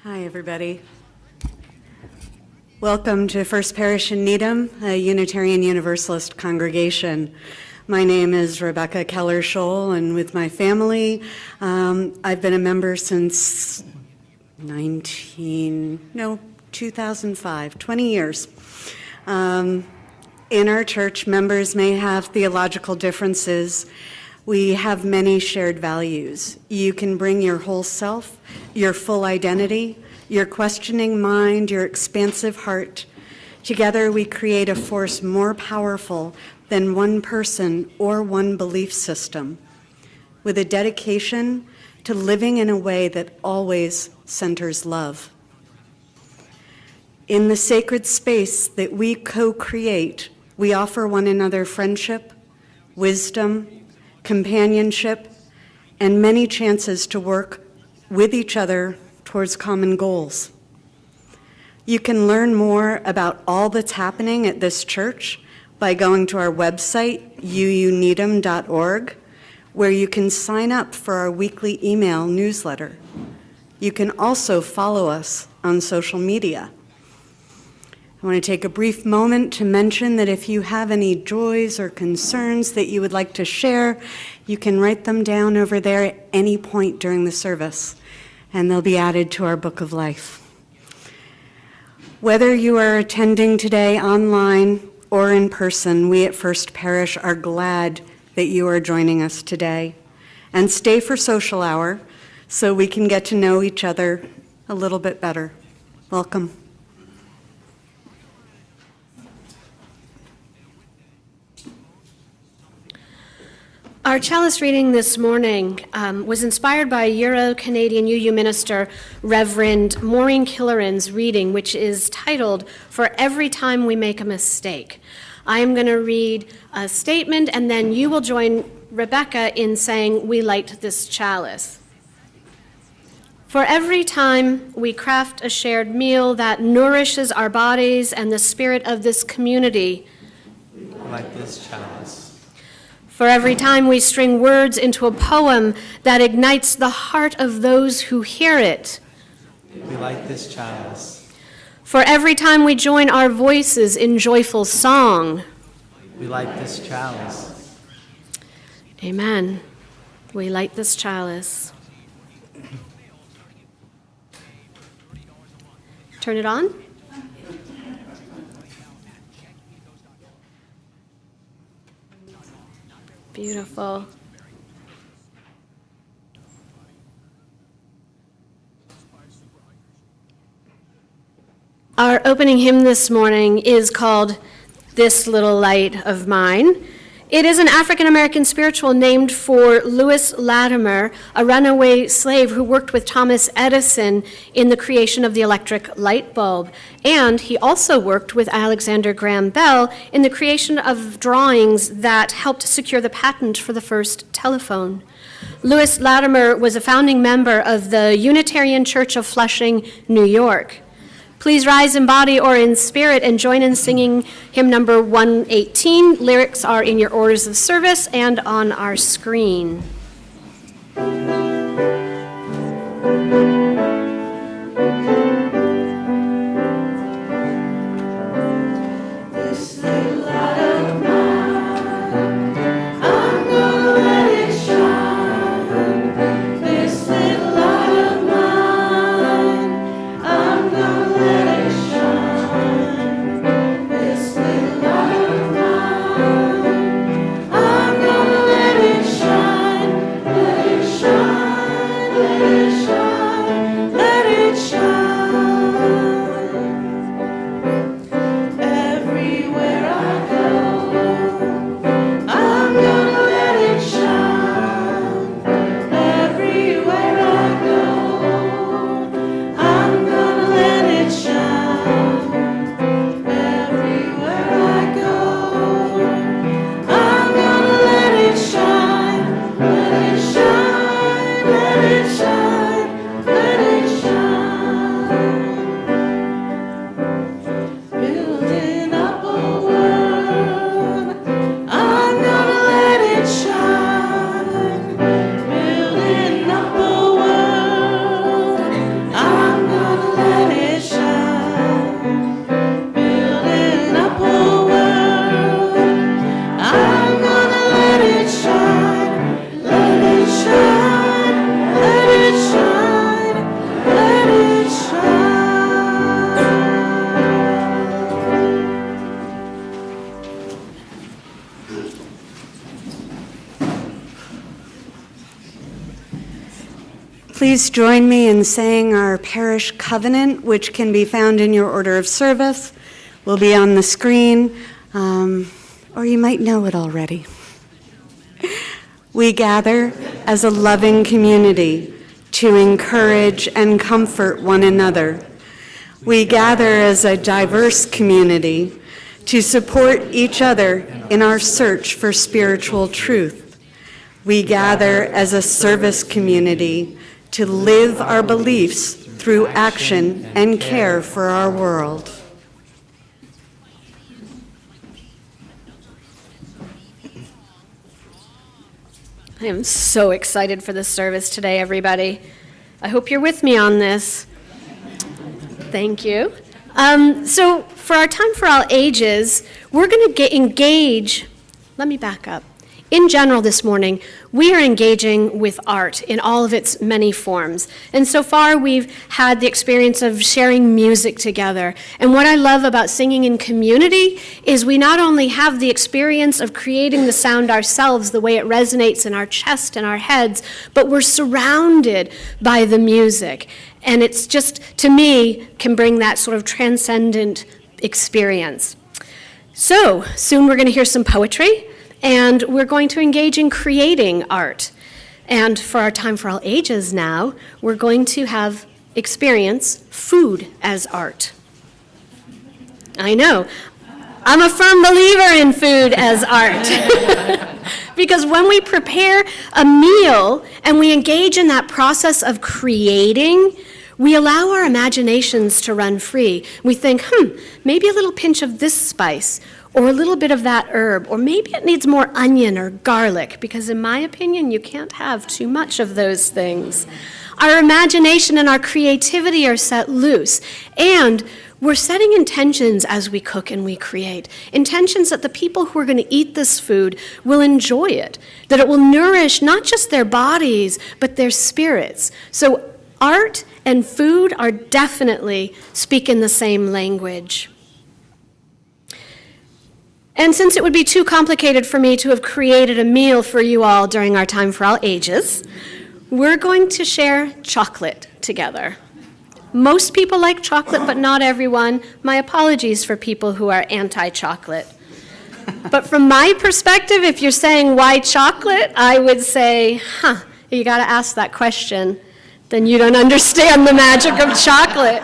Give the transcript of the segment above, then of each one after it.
Hi, everybody. Welcome to First Parish in Needham, a Unitarian Universalist congregation. My name is Rebecca Keller-Scholl, and with my family, I've been a member since 2005, 20 years. In our church, members may have theological differences. We have many shared values. You can bring your whole self, your full identity, your questioning mind, your expansive heart. Together we create a force more powerful than one person or one belief system, with a dedication to living in a way that always centers love. In the sacred space that we co-create, we offer one another friendship, wisdom, companionship, and many chances to work with each other towards common goals. You can learn more about all that's happening at this church by going to our website, uuneedham.org, where you can sign up for our weekly email newsletter. You can also follow us on social media. I want to take a brief moment to mention that if you have any joys or concerns that you would like to share, you can write them down over there at any point during the service, and they'll be added to our Book of Life. Whether you are attending today online or in person, we at First Parish are glad that you are joining us today. And stay for social hour so we can get to know each other a little bit better. Welcome. Our chalice reading this morning was inspired by Euro-Canadian UU minister Reverend Maureen Killeran's reading, which is titled, "For Every Time We Make a Mistake." I am going to read a statement, and then you will join Rebecca in saying, "We light this chalice." For every time we craft a shared meal that nourishes our bodies and the spirit of this community, we light this chalice. For every time we string words into a poem that ignites the heart of those who hear it, we light this chalice. For every time we join our voices in joyful song, we light this chalice. Amen. We light this chalice. Turn it on. Beautiful. Our opening hymn this morning is called "This Little Light of Mine." It is an African-American spiritual named for Lewis Latimer, a runaway slave who worked with Thomas Edison in the creation of the electric light bulb. And he also worked with Alexander Graham Bell in the creation of drawings that helped secure the patent for the first telephone. Lewis Latimer was a founding member of the Unitarian Church of Flushing, New York. Please rise in body or in spirit and join in singing hymn number 118. Lyrics are in your orders of service and on our screen. Shine. Please join me in saying our parish covenant, which can be found in your order of service. Will be on the screen, or you might know it already. We gather as a loving community to encourage and comfort one another. We gather as a diverse community to support each other in our search for spiritual truth. We gather as a service community to live our beliefs through action and care for our world. I am so excited for this service today, everybody. I hope you're with me on this. Thank you. So for our Time for All Ages, we're going to engage. Let me back up. In general this morning, we are engaging with art in all of its many forms. And so far, we've had the experience of sharing music together. And what I love about singing in community is we not only have the experience of creating the sound ourselves, the way it resonates in our chest and our heads, but we're surrounded by the music. And it's just, to me, can bring that sort of transcendent experience. So soon we're going to hear some poetry. And we're going to engage in creating art. And for our Time for All Ages now, we're going to have experience food as art. I know. I'm a firm believer in food as art. Because when we prepare a meal and we engage in that process of creating, we allow our imaginations to run free. We think, maybe a little pinch of this spice, or a little bit of that herb, or maybe it needs more onion or garlic, because in my opinion, you can't have too much of those things. Our imagination and our creativity are set loose, and we're setting intentions as we cook and we create. Intentions that the people who are going to eat this food will enjoy it, that it will nourish not just their bodies, but their spirits. So art and food are definitely speaking the same language. And since it would be too complicated for me to have created a meal for you all during our Time for All Ages, we're going to share chocolate together. Most people like chocolate, but not everyone. My apologies for people who are anti-chocolate. But from my perspective, if you're saying why chocolate, I would say, you got to ask that question. Then you don't understand the magic of chocolate.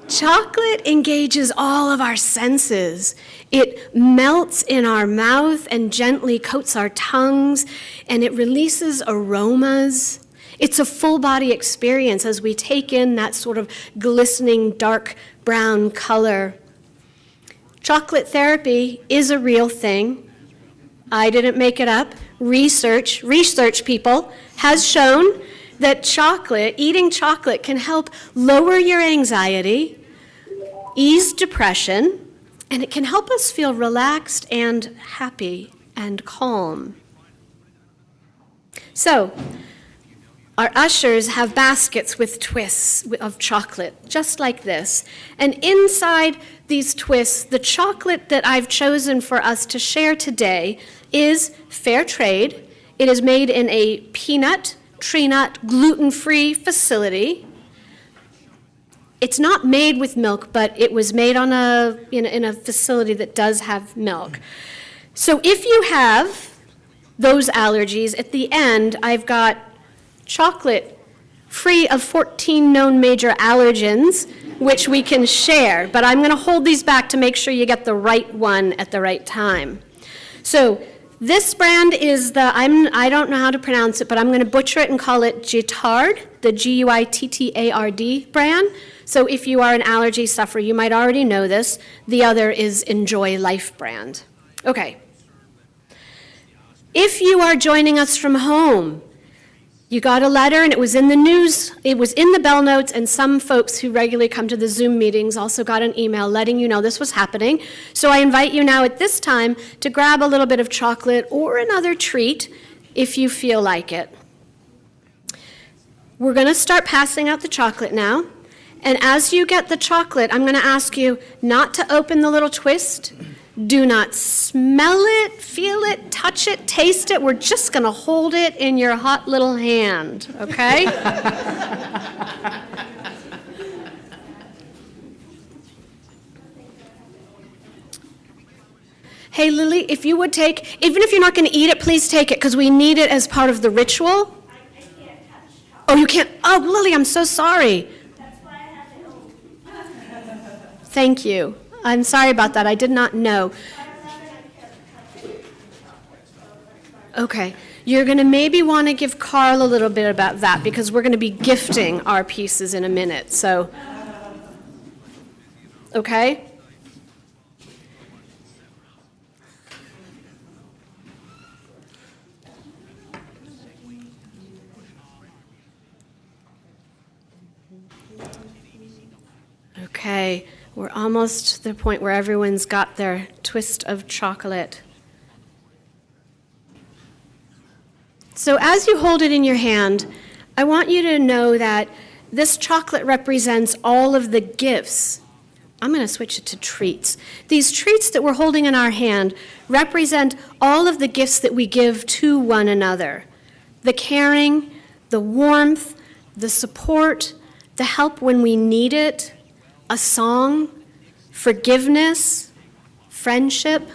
Chocolate engages all of our senses. It melts in our mouth and gently coats our tongues, and it releases aromas. It's a full body experience as we take in that sort of glistening dark brown color. Chocolate therapy is a real thing. I didn't make it up. Research people, has shown that eating chocolate can help lower your anxiety, ease depression, and it can help us feel relaxed and happy and calm. So, our ushers have baskets with twists of chocolate, just like this. And inside these twists, the chocolate that I've chosen for us to share today is fair trade. It is made in a peanut, tree nut, gluten-free facility. It's not made with milk, but it was made in a facility that does have milk. So if you have those allergies, at the end, I've got chocolate free of 14 known major allergens, which we can share. But I'm going to hold these back to make sure you get the right one at the right time. So this brand is I don't know how to pronounce it, but I'm going to butcher it and call it Guittard, the Guittard brand. So if you are an allergy sufferer, you might already know this. The other is Enjoy Life brand. Okay. If you are joining us from home, you got a letter and it was in the news, it was in the bell notes, and some folks who regularly come to the Zoom meetings also got an email letting you know this was happening. So I invite you now at this time to grab a little bit of chocolate or another treat if you feel like it. We're going to start passing out the chocolate now. And as you get the chocolate, I'm going to ask you not to open the little twist, Do not smell it, feel it, touch it, taste it. We're just going to hold it in your hot little hand, okay? Hey, Lily, if you would take, even if you're not going to eat it, please take it, because we need it as part of the ritual. I can't touch chocolate. Oh, you can't? Oh, Lily, I'm so sorry. That's why I have it open. Thank you. I'm sorry about that. I did not know. Okay. You're going to maybe want to give Carl a little bit about that, because we're going to be gifting our pieces in a minute. So, okay? Okay, we're almost to the point where everyone's got their twist of chocolate. So as you hold it in your hand, I want you to know that this chocolate represents all of the gifts. I'm going to switch it to treats. These treats that we're holding in our hand represent all of the gifts that we give to one another. The caring, the warmth, the support, the help when we need it, a song, forgiveness, friendship,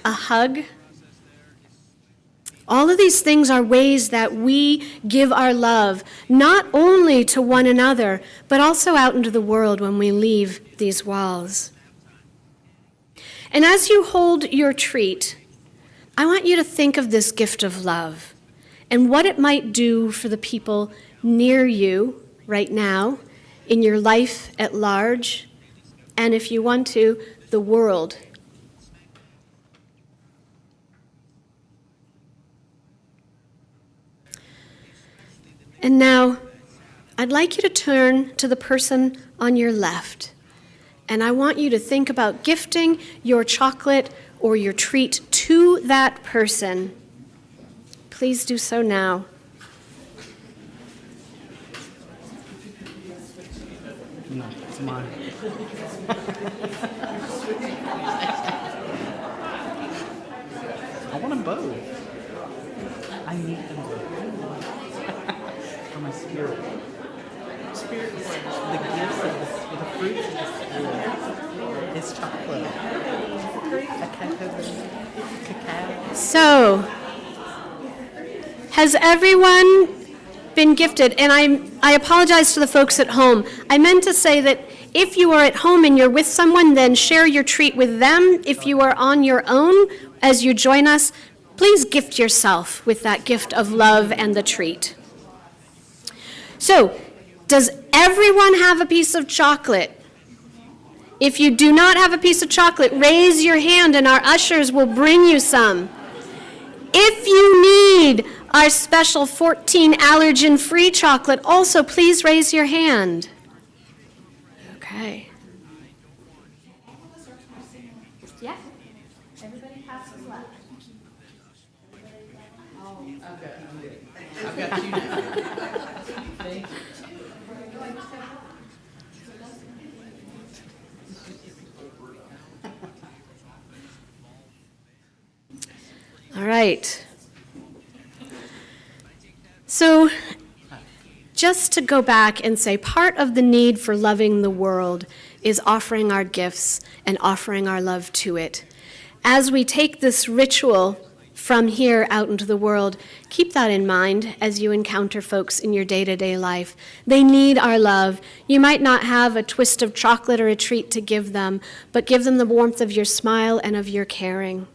a hug. All of these things are ways that we give our love, not only to one another, but also out into the world when we leave these walls. And as you hold your treat, I want you to think of this gift of love and what it might do for the people near you right now, in your life at large, and if you want to, the world. And now, I'd like you to turn to the person on your left, and I want you to think about gifting your chocolate or your treat to that person. Please do so now. No, it's mine. I want them both. I need them both. For my spirit. Spirit is the gifts of the fruits of the spirit. It's chocolate. Cacao. So, has everyone been gifted? And I apologize to the folks at home. I meant to say that if you are at home and you're with someone, then share your treat with them. If you are on your own as you join us, please gift yourself with that gift of love and the treat. So, does everyone have a piece of chocolate? If you do not have a piece of chocolate, raise your hand and our ushers will bring you some. If you need our special 14 allergen-free chocolate, also please raise your hand. Okay. Yeah. Everybody passes left. I've got you now. Thank you. All right. So, just to go back and say, part of the need for loving the world is offering our gifts and offering our love to it. As we take this ritual from here out into the world, keep that in mind as you encounter folks in your day-to-day life. They need our love. You might not have a twist of chocolate or a treat to give them, but give them the warmth of your smile and of your caring.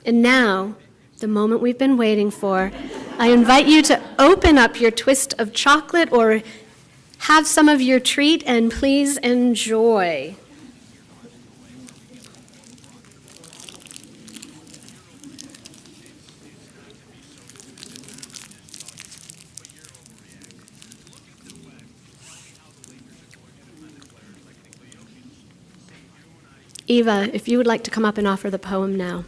And now, the moment we've been waiting for, I invite you to open up your twist of chocolate or have some of your treat, and please enjoy. Eva, if you would like to come up and offer the poem now.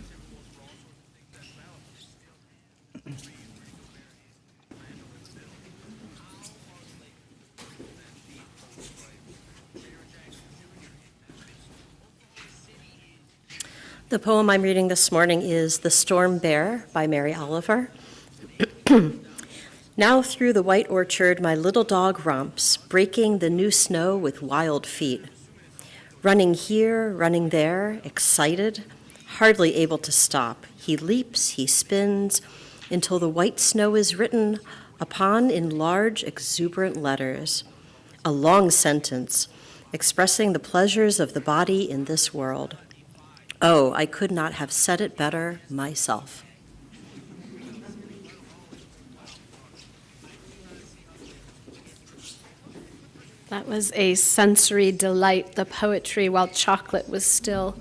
The poem I'm reading this morning is The Storm Bear by Mary Oliver. Now through the white orchard my little dog romps, breaking the new snow with wild feet. Running here, running there, excited, hardly able to stop. He leaps, he spins, until the white snow is written upon in large, exuberant letters, a long sentence expressing the pleasures of the body in this world. Oh, I could not have said it better myself. That was a sensory delight, the poetry, while chocolate was still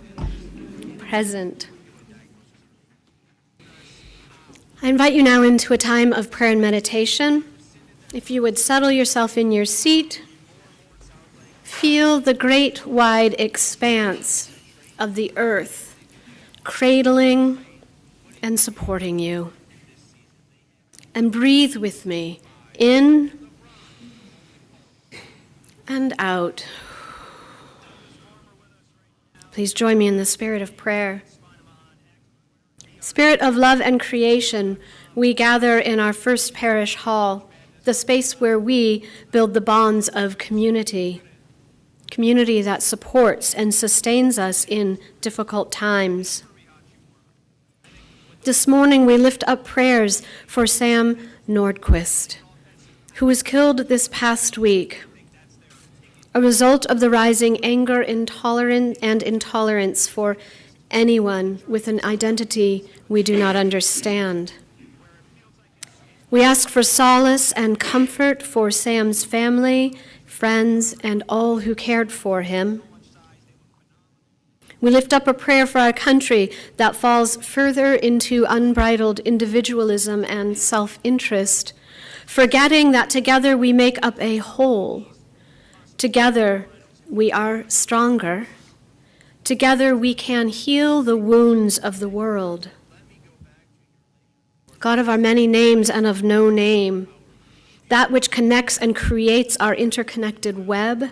present. I invite you now into a time of prayer and meditation. If you would settle yourself in your seat, feel the great wide expanse of the earth cradling and supporting you. And breathe with me in and out. Please join me in the spirit of prayer. Spirit of love and creation, we gather in our first parish hall, the space where we build the bonds of community that supports and sustains us in difficult times. This morning we lift up prayers for Sam Nordquist, who was killed this past week, a result of the rising anger, intolerance for anyone with an identity we do not understand. We ask for solace and comfort for Sam's family, friends, and all who cared for him. We lift up a prayer for our country that falls further into unbridled individualism and self-interest, forgetting that together we make up a whole. Together we are stronger. Together we can heal the wounds of the world. God of our many names and of no name, that which connects and creates our interconnected web,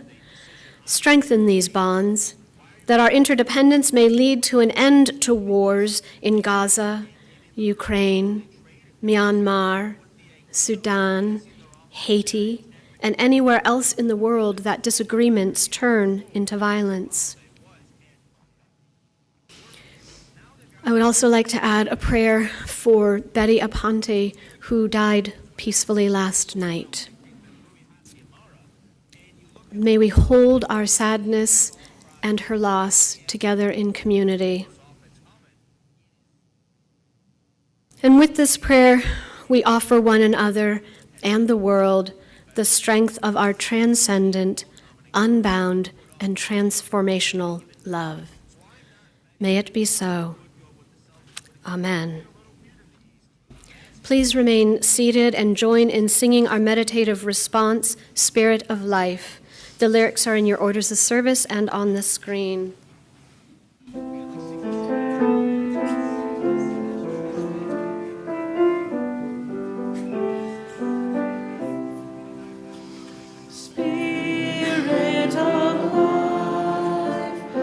strengthen these bonds, that our interdependence may lead to an end to wars in Gaza, Ukraine, Myanmar, Sudan, Haiti, and anywhere else in the world that disagreements turn into violence. I would also like to add a prayer for Betty Aponte, who died peacefully last night. May we hold our sadness and her loss together in community. And with this prayer, we offer one another and the world the strength of our transcendent, unbound, and transformational love. May it be so. Amen. Please remain seated and join in singing our meditative response, Spirit of Life. The lyrics are in your orders of service and on the screen. Spirit of life,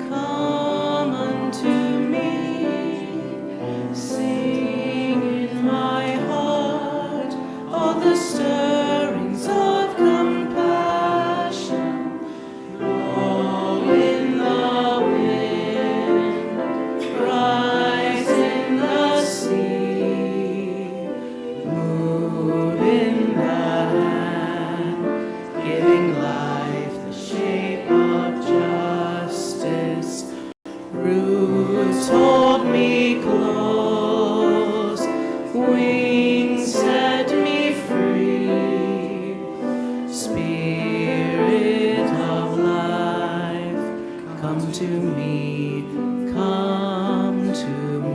come unto me. Sing in my heart all the stirrings of compassion. Blow in the wind, rise in the sea, move in the hand, giving life the shape of justice. Roots hold me close, wings set me free. Spirit of life, come to me, come to me.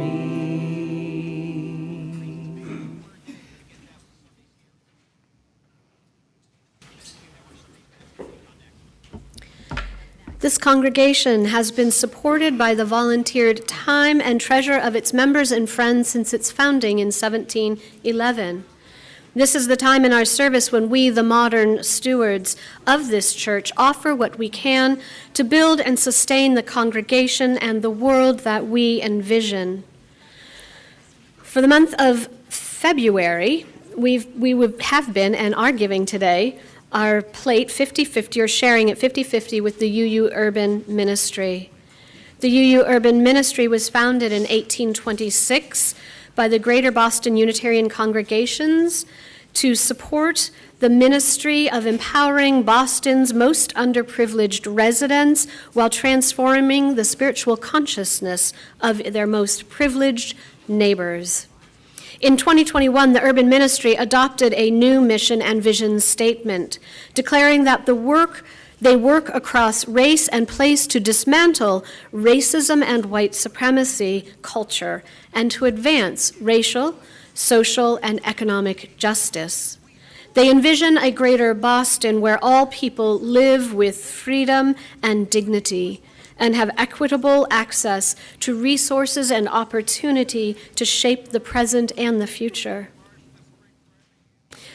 This congregation has been supported by the volunteered time and treasure of its members and friends since its founding in 1711. This is the time in our service when we, the modern stewards of this church, offer what we can to build and sustain the congregation and the world that we envision. For the month of February, we have been and are giving today our plate 50-50, or sharing it 50-50 with the UU Urban Ministry. The UU Urban Ministry was founded in 1826 by the Greater Boston Unitarian Congregations to support the ministry of empowering Boston's most underprivileged residents while transforming the spiritual consciousness of their most privileged neighbors. In 2021, the Urban Ministry adopted a new mission and vision statement, declaring that they work across race and place to dismantle racism and white supremacy culture and to advance racial, social, and economic justice. They envision a greater Boston where all people live with freedom and dignity and have equitable access to resources and opportunity to shape the present and the future.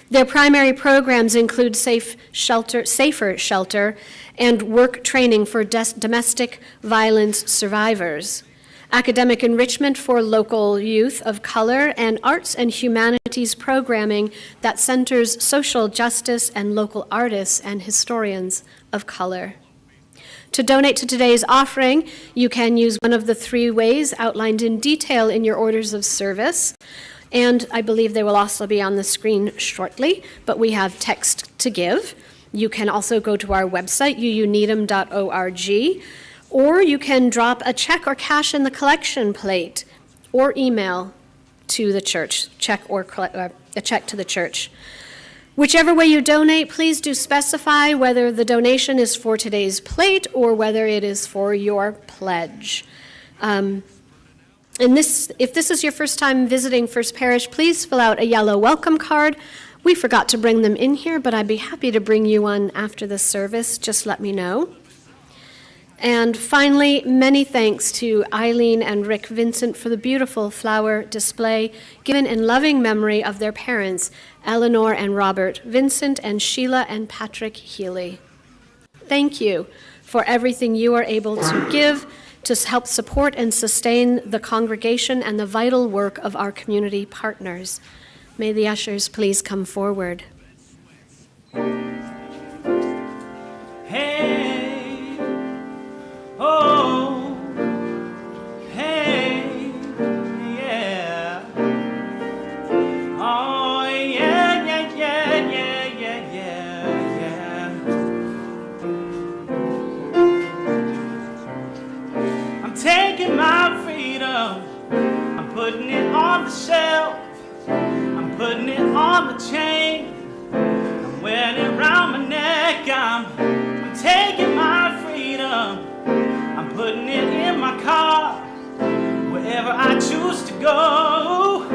Their primary programs include safer shelter, and work training for domestic violence survivors, academic enrichment for local youth of color, and arts and humanities programming that centers social justice and local artists and historians of color. To donate to today's offering, you can use one of the 3 ways outlined in detail in your orders of service, and I believe they will also be on the screen shortly, but we have text to give. You can also go to our website, uuneedham.org, or you can drop a check or cash in the collection plate, or email to the church, a check to the church. Whichever way you donate, please do specify whether the donation is for today's plate or whether it is for your pledge. If this is your first time visiting First Parish, please fill out a yellow welcome card. We forgot to bring them in here, but I'd be happy to bring you one after the service. Just let me know. And finally, many thanks to Eileen and Rick Vincent for the beautiful flower display given in loving memory of their parents, Eleanor and Robert Vincent, and Sheila and Patrick Healy. Thank you for everything you are able to give to help support and sustain the congregation and the vital work of our community partners. May the ushers please come forward. Hey, oh, hey, yeah. Oh, yeah, yeah, yeah, yeah, yeah, yeah, yeah. I'm taking my freedom, I'm putting it on the shelf, I'm putting it on the chain, I'm wearing it around my neck, I'm taking my freedom, I'm putting it in my car, wherever I choose to go,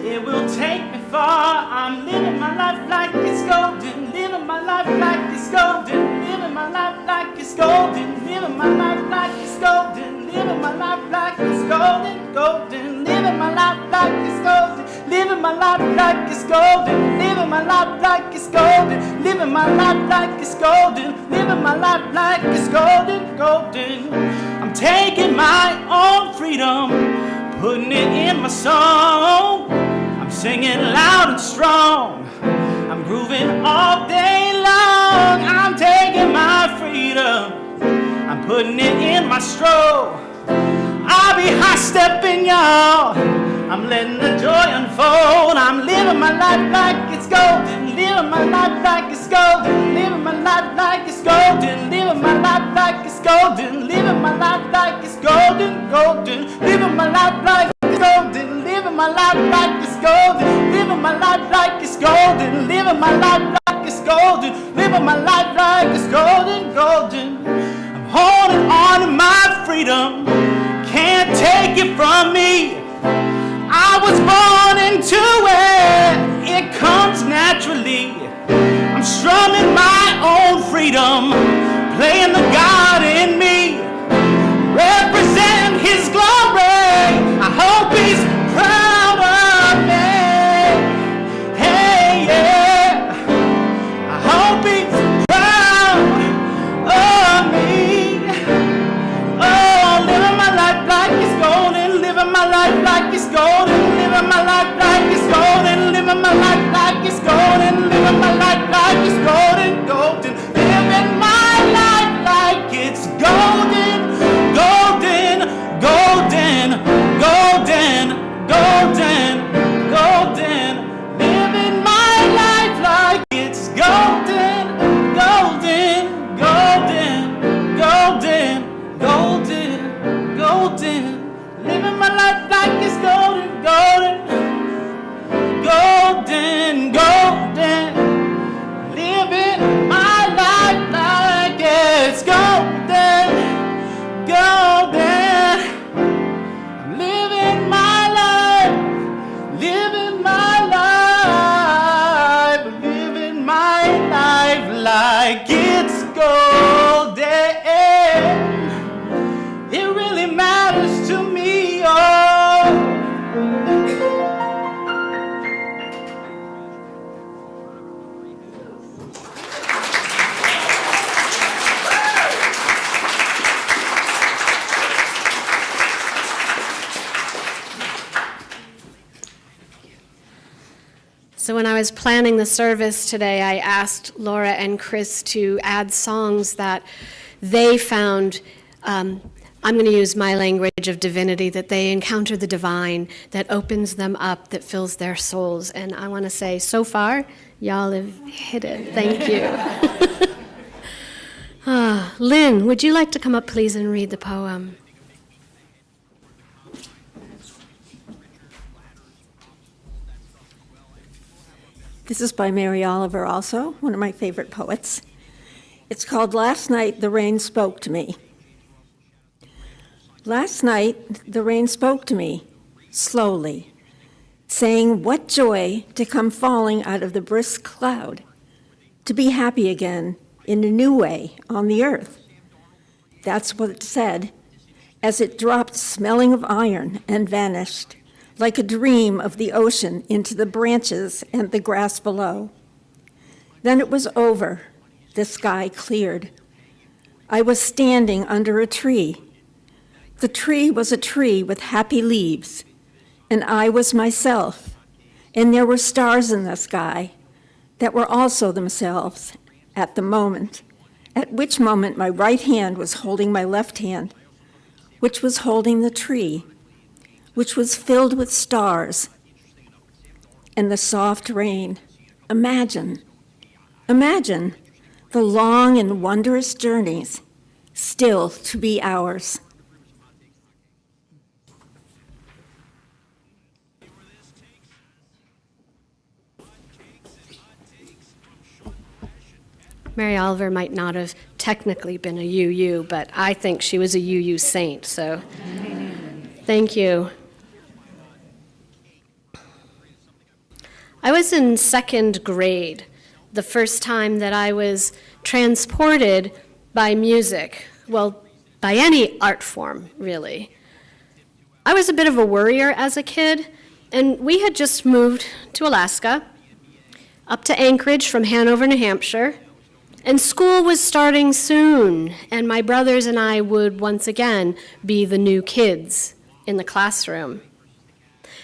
it will take me far. I'm living my life like it's golden, living my life like it's golden, living my life like it's golden, living my life like it's golden, living my life like it's golden, golden, living my life like it's golden, living my life like it's golden, living my life like it's golden, living my life like it's golden, living my life like it's golden, golden. I'm taking my own freedom, putting it in my song. I'm singing loud and strong, I'm grooving all day long. I'm taking my freedom, I'm putting it in my stroll. I'll be high-stepping, y'all, I'm letting the joy unfold. I'm living my life like it's golden, living my life like it's golden, living my life like it's golden, living my life like it's golden, living my life like it's golden, golden, living my life like it's golden, living my life like it's golden, living my life like it's golden, living my life like it's golden, living my life like it's golden, golden. I'm holding on to my freedom, can't take it from me. I was born into it, it comes naturally. I'm strumming my own freedom, playing the God in me, represent His glory. I hope He's proud of me. Hey, like it's golden. It really matters to me, oh. So when I was planning the service today, I asked Laura and Chris to add songs that they found, I'm going to use my language of divinity, that they encounter the divine, that opens them up, that fills their souls. And I want to say, so far, y'all have hit it. Thank you. Lynn, would you like to come up, please, and read the poem? This is by Mary Oliver also, one of my favorite poets. It's called Last Night the Rain Spoke to Me. Last night the rain spoke to me, slowly, saying what joy to come falling out of the brisk cloud, to be happy again in a new way on the earth. That's what it said, as it dropped smelling of iron and vanished, like a dream of the ocean into the branches and the grass below. Then it was over, the sky cleared. I was standing under a tree. The tree was a tree with happy leaves, and I was myself, and there were stars in the sky that were also themselves at the moment, at which moment my right hand was holding my left hand, which was holding the tree, which was filled with stars and the soft rain. Imagine the long and wondrous journeys still to be ours. Mary Oliver might not have technically been a UU, but I think she was a UU saint, so thank you. I was in second grade, the first time that I was transported by music, well, by any art form, really. I was a bit of a worrier as a kid, and we had just moved to Alaska, up to Anchorage from Hanover, New Hampshire, and school was starting soon, and my brothers and I would once again be the new kids in the classroom.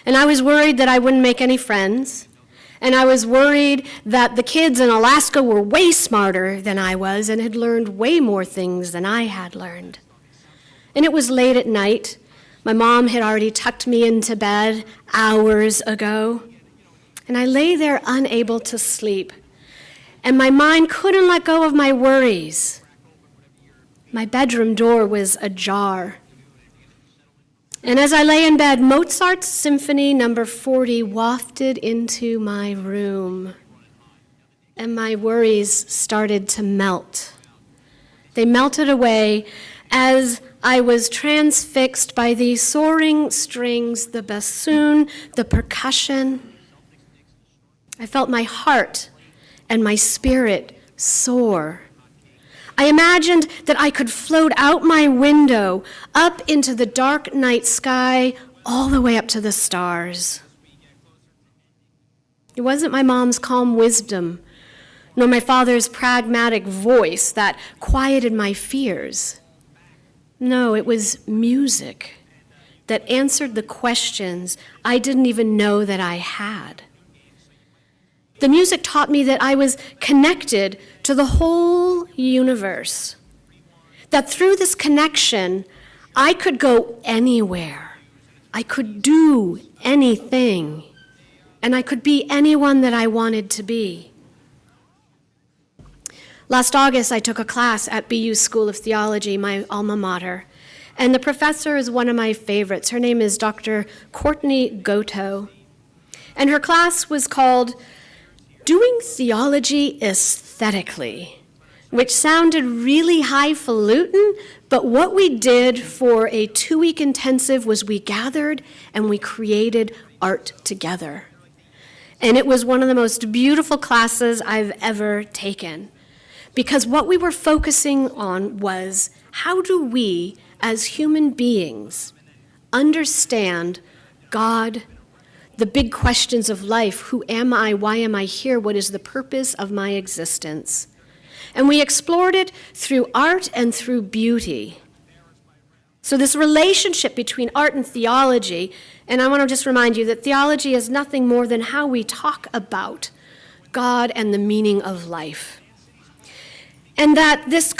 And I was worried that I wouldn't make any friends, and I was worried that the kids in Alaska were way smarter than I was and had learned way more things than I had learned. And it was late at night. My mom had already tucked me into bed hours ago, and I lay there unable to sleep. And my mind couldn't let go of my worries. My bedroom door was ajar. And as I lay in bed, Mozart's Symphony No. 40 wafted into my room. And my worries started to melt. They melted away as I was transfixed by the soaring strings, the bassoon, the percussion. I felt my heart and my spirit soar. I imagined that I could float out my window, up into the dark night sky, all the way up to the stars. It wasn't my mom's calm wisdom, nor my father's pragmatic voice that quieted my fears. No, it was music that answered the questions I didn't even know that I had. The music taught me that I was connected to the whole universe, that through this connection, I could go anywhere, I could do anything, and I could be anyone that I wanted to be. Last August, I took a class at BU School of Theology, my alma mater, and the professor is one of my favorites. Her name is Dr. Courtney Goto, and her class was called Doing Theology Aesthetically, which sounded really highfalutin, but what we did for a 2-week intensive was we gathered and we created art together. And it was one of the most beautiful classes I've ever taken, because what we were focusing on was how do we, as human beings, understand God, the big questions of life. Who am I? Why am I here? What is the purpose of my existence? And we explored it through art and through beauty. So this relationship between art and theology, and I want to just remind you that theology is nothing more than how we talk about God and the meaning of life. And that this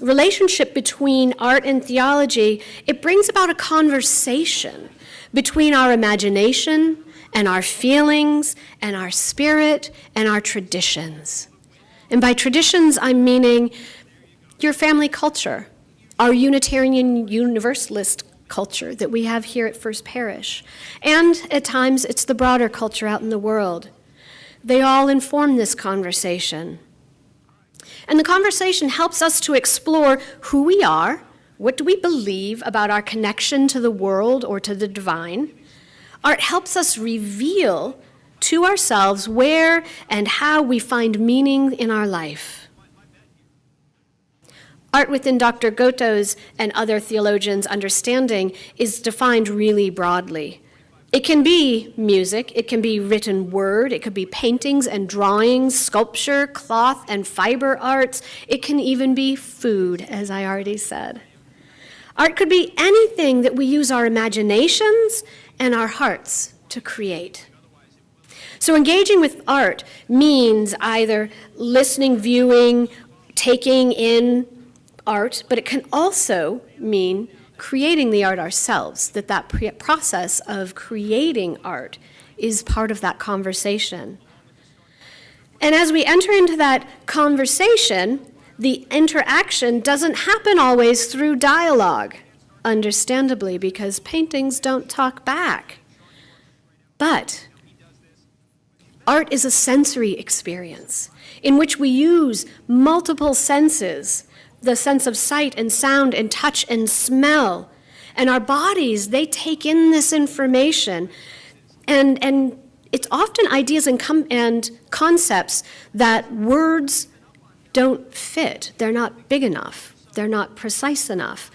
relationship between art and theology, it brings about a conversation between our imagination and our feelings and our spirit and our traditions. And by traditions, I'm meaning your family culture, our Unitarian Universalist culture that we have here at First Parish. And at times, it's the broader culture out in the world. They all inform this conversation. And the conversation helps us to explore who we are, what do we believe about our connection to the world or to the divine. Art helps us reveal to ourselves where and how we find meaning in our life. Art within Dr. Goto's and other theologians' understanding is defined really broadly. It can be music, it can be written word, it could be paintings and drawings, sculpture, cloth and fiber arts. It can even be food, as I already said. Art could be anything that we use our imaginations and our hearts to create. So engaging with art means either listening, viewing, taking in art, but it can also mean creating the art ourselves, that process of creating art is part of that conversation. And as we enter into that conversation, the interaction doesn't happen always through dialogue, understandably, because paintings don't talk back. But art is a sensory experience in which we use multiple senses, the sense of sight and sound and touch and smell. And our bodies, they take in this information. And it's often ideas and concepts that words don't fit. They're not big enough. They're not precise enough.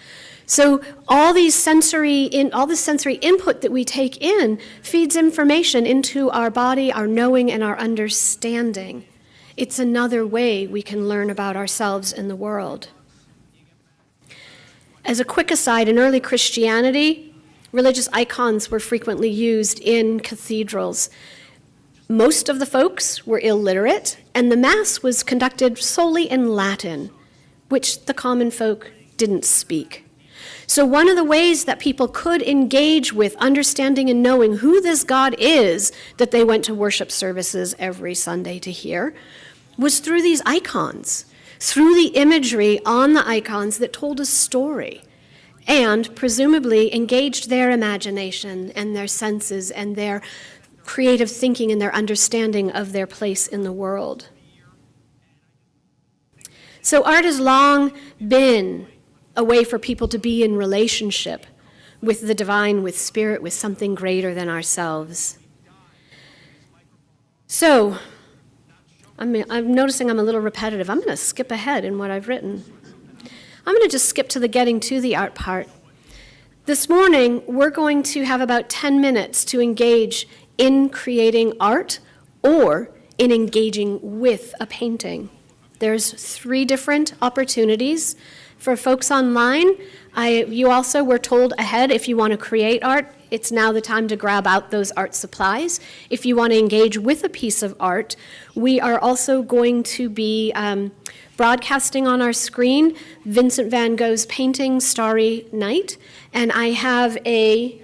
So all this sensory input that we take in feeds information into our body, our knowing, and our understanding. It's another way we can learn about ourselves and the world. As a quick aside, in early Christianity, religious icons were frequently used in cathedrals. Most of the folks were illiterate, and the Mass was conducted solely in Latin, which the common folk didn't speak. So one of the ways that people could engage with understanding and knowing who this God is that they went to worship services every Sunday to hear was through these icons, through the imagery on the icons that told a story and presumably engaged their imagination and their senses and their creative thinking and their understanding of their place in the world. So art has long been a way for people to be in relationship with the divine, with spirit, with something greater than ourselves. So, I'm noticing I'm a little repetitive. I'm going to skip ahead in what I've written. I'm going to just skip to the getting to the art part. This morning, we're going to have about 10 minutes to engage in creating art or in engaging with a painting. There's 3 different opportunities. For folks online, you also were told ahead if you want to create art, it's now the time to grab out those art supplies. If you want to engage with a piece of art, we are also going to be broadcasting on our screen Vincent van Gogh's painting, Starry Night, and I have a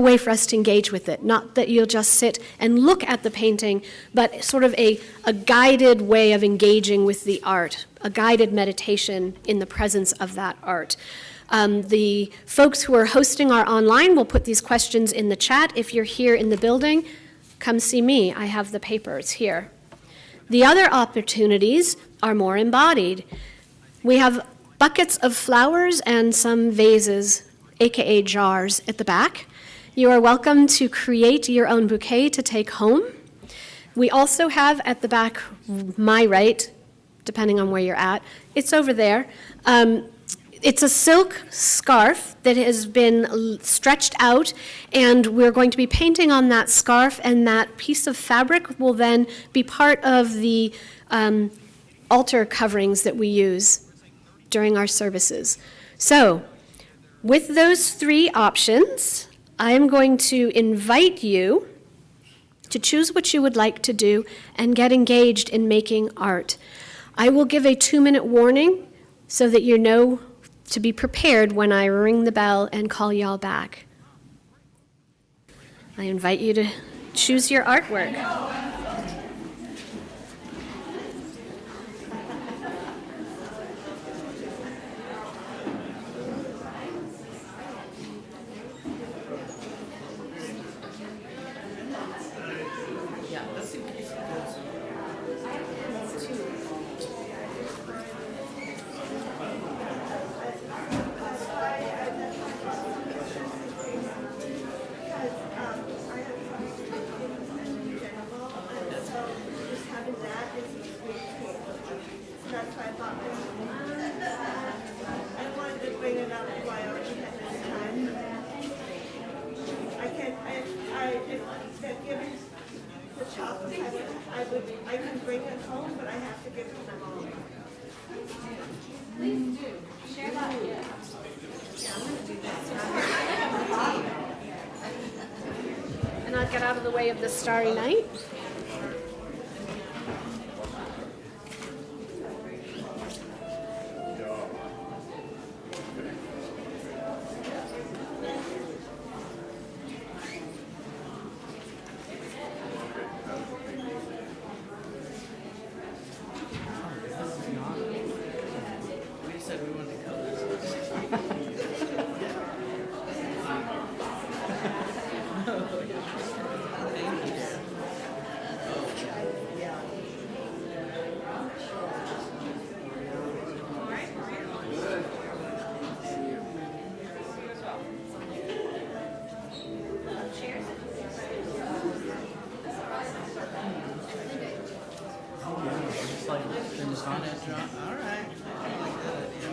way for us to engage with it. Not that you'll just sit and look at the painting, but sort of a guided way of engaging with the art, a guided meditation in the presence of that art. The folks who are hosting our online will put these questions in the chat. If you're here in the building, come see me. I have the papers here. The other opportunities are more embodied. We have buckets of flowers and some vases, aka jars, at the back. You are welcome to create your own bouquet to take home. We also have at the back, my right, depending on where you're at, it's over there. It's a silk scarf that has been stretched out, and we're going to be painting on that scarf, and that piece of fabric will then be part of the altar coverings that we use during our services. So, with those three options, I am going to invite you to choose what you would like to do and get engaged in making art. I will give a 2-minute warning so that you know to be prepared when I ring the bell and call y'all back. I invite you to choose your artwork. Yeah, that's in case it goes. That's why I thought I wanted to bring it up while we had this time. I can, if they're giving the chocolate, I can bring it home, but I have to give it to them all. And I'll get out of the way of the starry night. We said we wanted to color Just like in the sun restaurant. All right. I like that idea.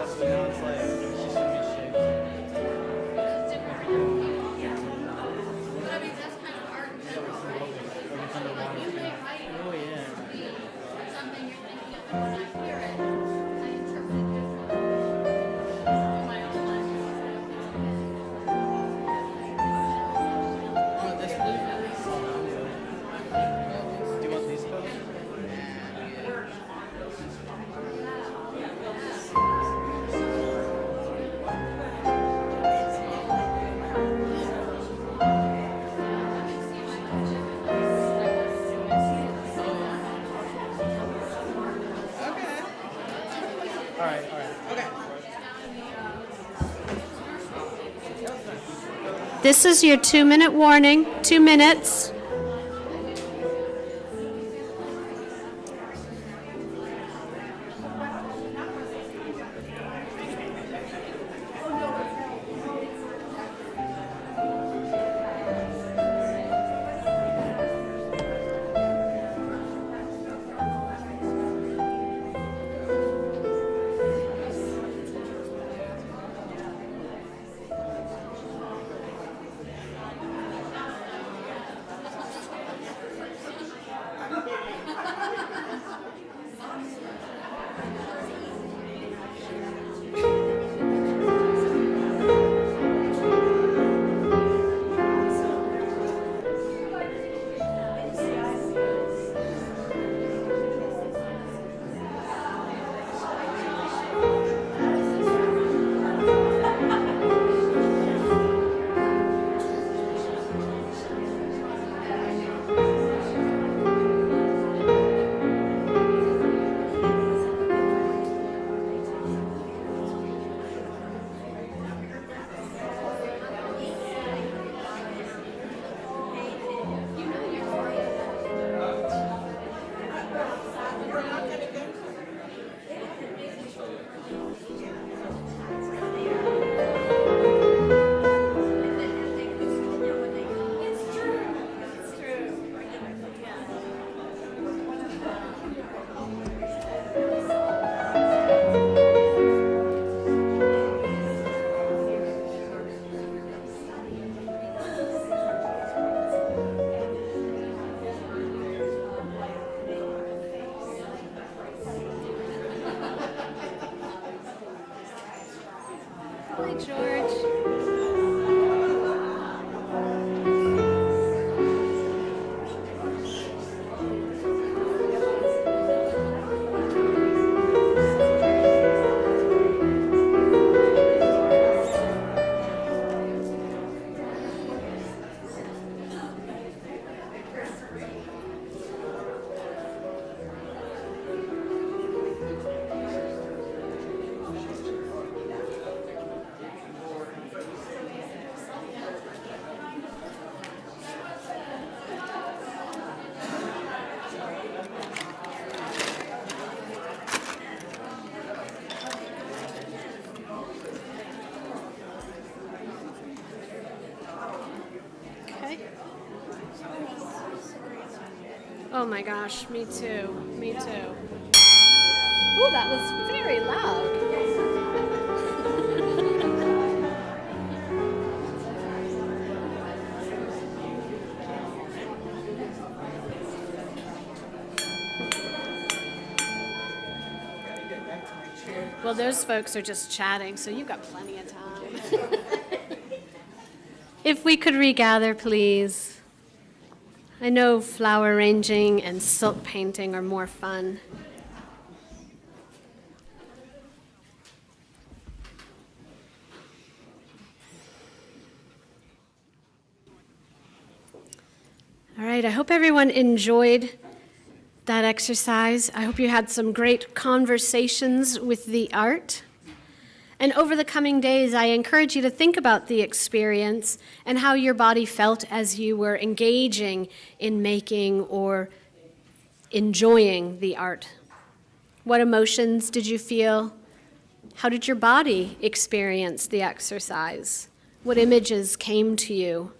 but now it's like it's just misshapen. Oh yeah. Oh, this blue? Do you want these colors? All right. Okay. This is your 2-minute warning, 2 minutes. Hi, George. Okay. Oh my gosh, me too. Me too. Ooh, that was very loud. Well, those folks are just chatting, so you've got plenty of time. If we could regather, please. I know flower arranging and silk painting are more fun. All right, I hope everyone enjoyed that exercise. I hope you had some great conversations with the art. And over the coming days, I encourage you to think about the experience and how your body felt as you were engaging in making or enjoying the art. What emotions did you feel? How did your body experience the exercise? What images came to you?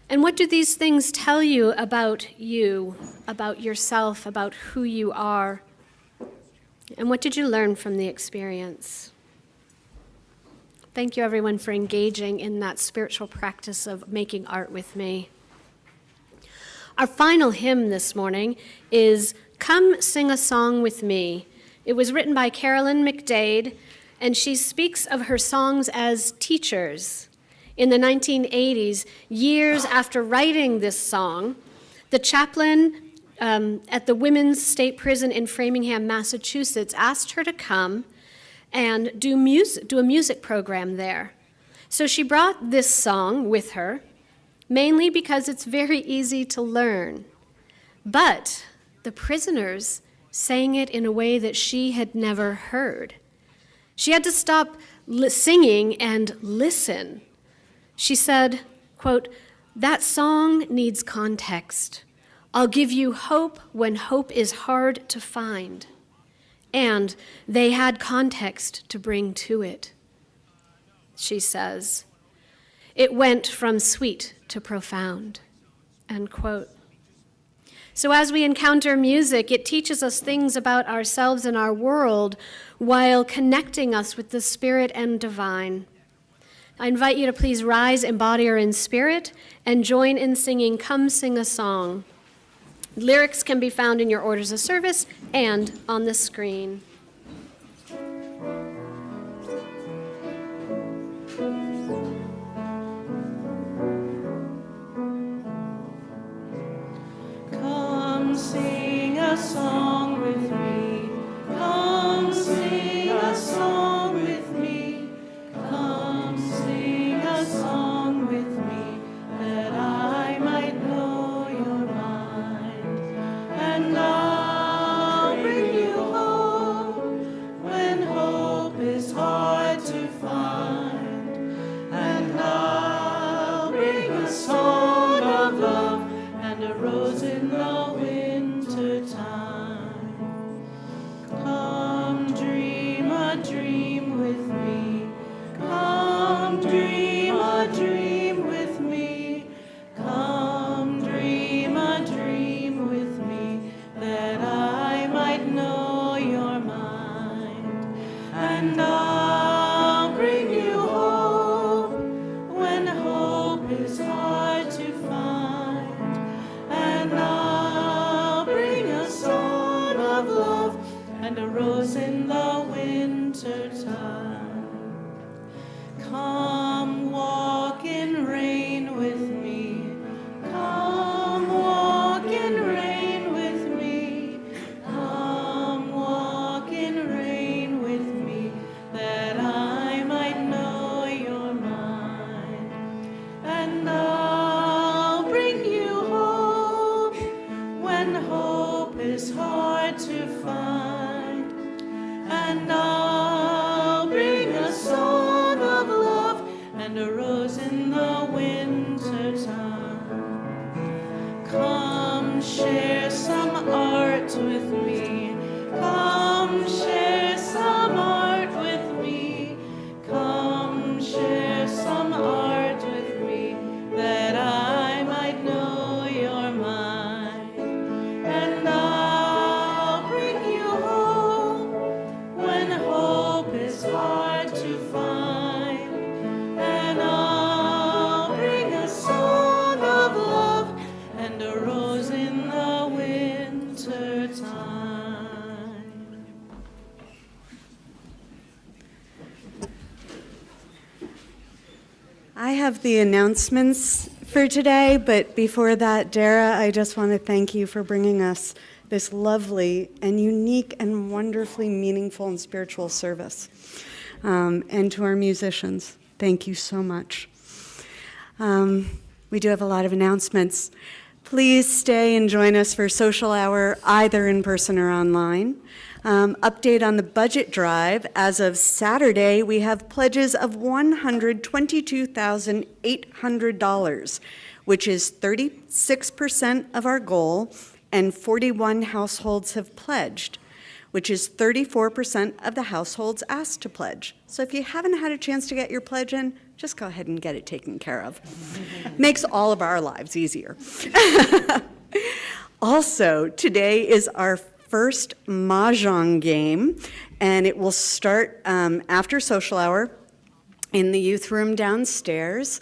And what do these things tell you, about yourself, about who you are? And what did you learn from the experience? Thank you, everyone, for engaging in that spiritual practice of making art with me. Our final hymn this morning is Come Sing a Song with Me. It was written by Carolyn McDade, and she speaks of her songs as teachers. In the 1980s, years after writing this song, the chaplain at the Women's State Prison in Framingham, Massachusetts, asked her to come and do a music program there. So she brought this song with her, mainly because it's very easy to learn. But the prisoners sang it in a way that she had never heard. She had to stop singing and listen. She said, quote, "That song needs context. I'll give you hope when hope is hard to find." And they had context to bring to it. She says, "It went from sweet to profound," end quote. So as we encounter music, it teaches us things about ourselves and our world while connecting us with the spirit and divine. I invite you to please rise in body or in spirit and join in singing Come Sing a Song. Lyrics can be found in your orders of service and on the screen. Come sing a song with me. Come sing a song with me. Come sing a song with me, that I might know your mind. And I'll bring you hope when hope is hard to find. And I'll bring a song of love and a rose in the winter time. Come dream a dream with me. Come dream a dream with me. Come dream a dream with me, that I might know your mind. And I'll bring you hope when hope is hard to find. And I'll bring a song of love and a rose in the winter time. Come walk in rain with me. Come walk in rain with me. Come walk in rain with me, that I might know your mind. And I'll bring you hope when hope is hard to find. And I'll bring a song of love and a rose in the winter time. Come share some art with me. Come share some art with me. Come share some art with me, that I might know your mind. And I'll bring you hope when hope is hard to find. And I'll bring a song of love and a rose in the winter time. I have the announcements for today, but before that, Dara, I just want to thank you for bringing us this lovely and unique and wonderfully meaningful and spiritual service. And to our musicians, thank you so much. We do have a lot of announcements. Please stay and join us for social hour, either in person or online. Update on the budget drive. As of Saturday, we have pledges of $122,800, which is 36% of our goal, and 41 households have pledged, which is 34% of the households asked to pledge. So if you haven't had a chance to get your pledge in, just go ahead and get it taken care of. Makes all of our lives easier. Also, today is our first mahjong game, and it will start after social hour in the youth room downstairs.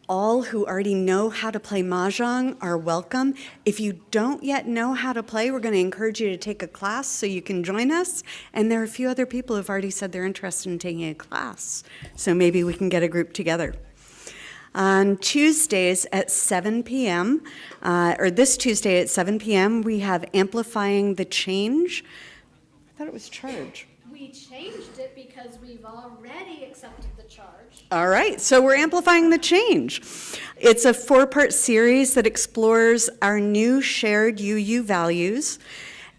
All who already know how to play mahjong are welcome. If you don't yet know how to play, we're going to encourage you to take a class so you can join us. And there are a few other people who've already said they're interested in taking a class, so maybe we can get a group together. On Tuesdays at 7 p.m., or this Tuesday at 7 p.m., we have Amplifying the Change. I thought it was Charge. We changed it because we've already accepted the charge. All right, so we're Amplifying the Change. It's a 4-part series that explores our new shared UU values,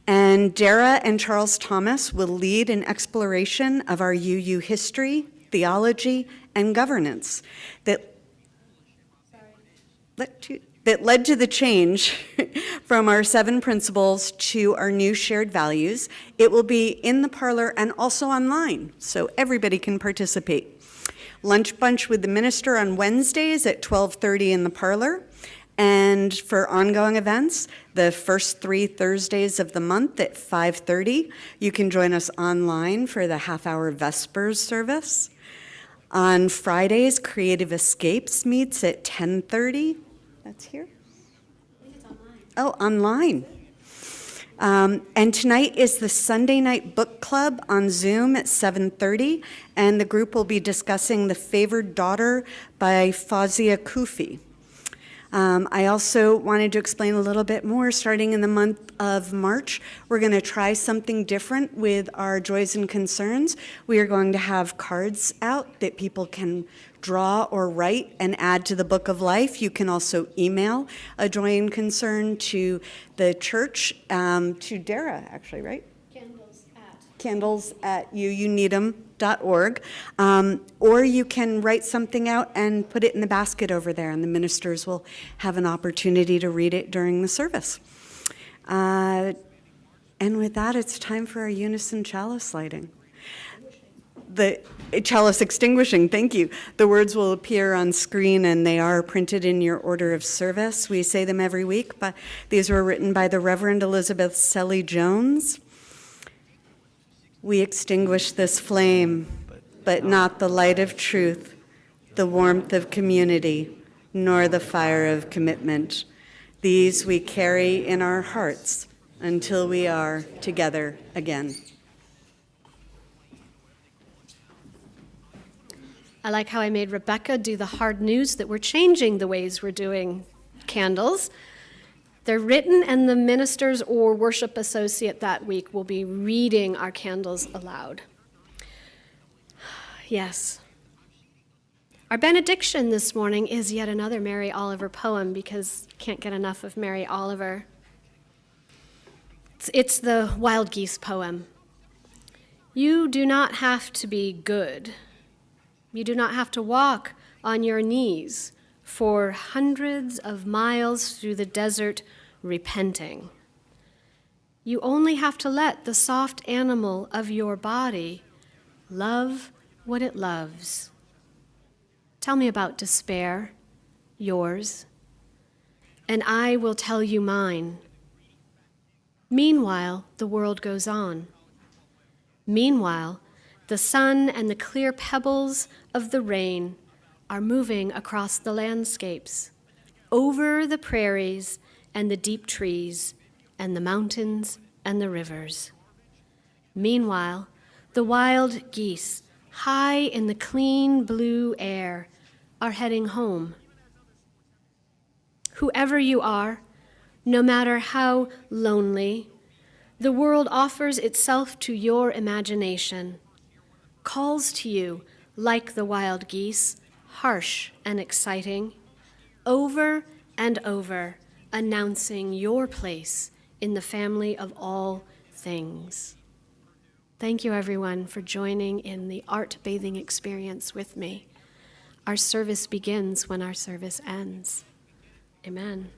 and Dara and Charles Thomas will lead an exploration of our UU history, theology, and governance that led to the change from our 7 principles to our new shared values. It will be in the parlor and also online, so everybody can participate. Lunch bunch with the minister on Wednesdays at 12:30 in the parlor. And for ongoing events, the first 3 Thursdays of the month at 5:30, you can join us online for the half-hour Vespers service. On Fridays, Creative Escapes meets at 10:30. That's here? I think it's online. Oh, online. And tonight is the Sunday night book club on Zoom at 7:30, and the group will be discussing The Favored Daughter by Fawzia Kufi. I also wanted to explain a little bit more. Starting in the month of March, we're going to try something different with our Joys and Concerns. We are going to have cards out that people can draw or write and add to the Book of Life. You can also email a joy and concern to the church, to Dara, actually, right? Candles at uuneedham.org. Or you can write something out and put it in the basket over there, and the ministers will have an opportunity to read it during the service. And with that, it's time for our unison chalice lighting. The chalice extinguishing, thank you. The words will appear on screen, and they are printed in your order of service. We say them every week, but these were written by the Reverend Elizabeth Selly Jones. We extinguish this flame, but not the light of truth, the warmth of community, nor the fire of commitment. These we carry in our hearts until we are together again. I like how I made Rebecca do the hard news that we're changing the ways we're doing candles. They're written, and the ministers or worship associate that week will be reading our candles aloud. Yes. Our benediction this morning is yet another Mary Oliver poem, because I can't get enough of Mary Oliver. It's the Wild Geese poem. You do not have to be good. You do not have to walk on your knees for hundreds of miles through the desert repenting. You only have to let the soft animal of your body love what it loves. Tell me about despair, yours, and I will tell you mine. Meanwhile, the world goes on. Meanwhile, the sun and the clear pebbles of the rain are moving across the landscapes, over the prairies and the deep trees and the mountains and the rivers. Meanwhile, the wild geese, high in the clean blue air, are heading home. Whoever you are, no matter how lonely, the world offers itself to your imagination, calls to you like the wild geese, harsh and exciting, over and over, announcing your place in the family of all things. Thank you, everyone, for joining in the art bathing experience with me. Our service begins when our service ends. Amen.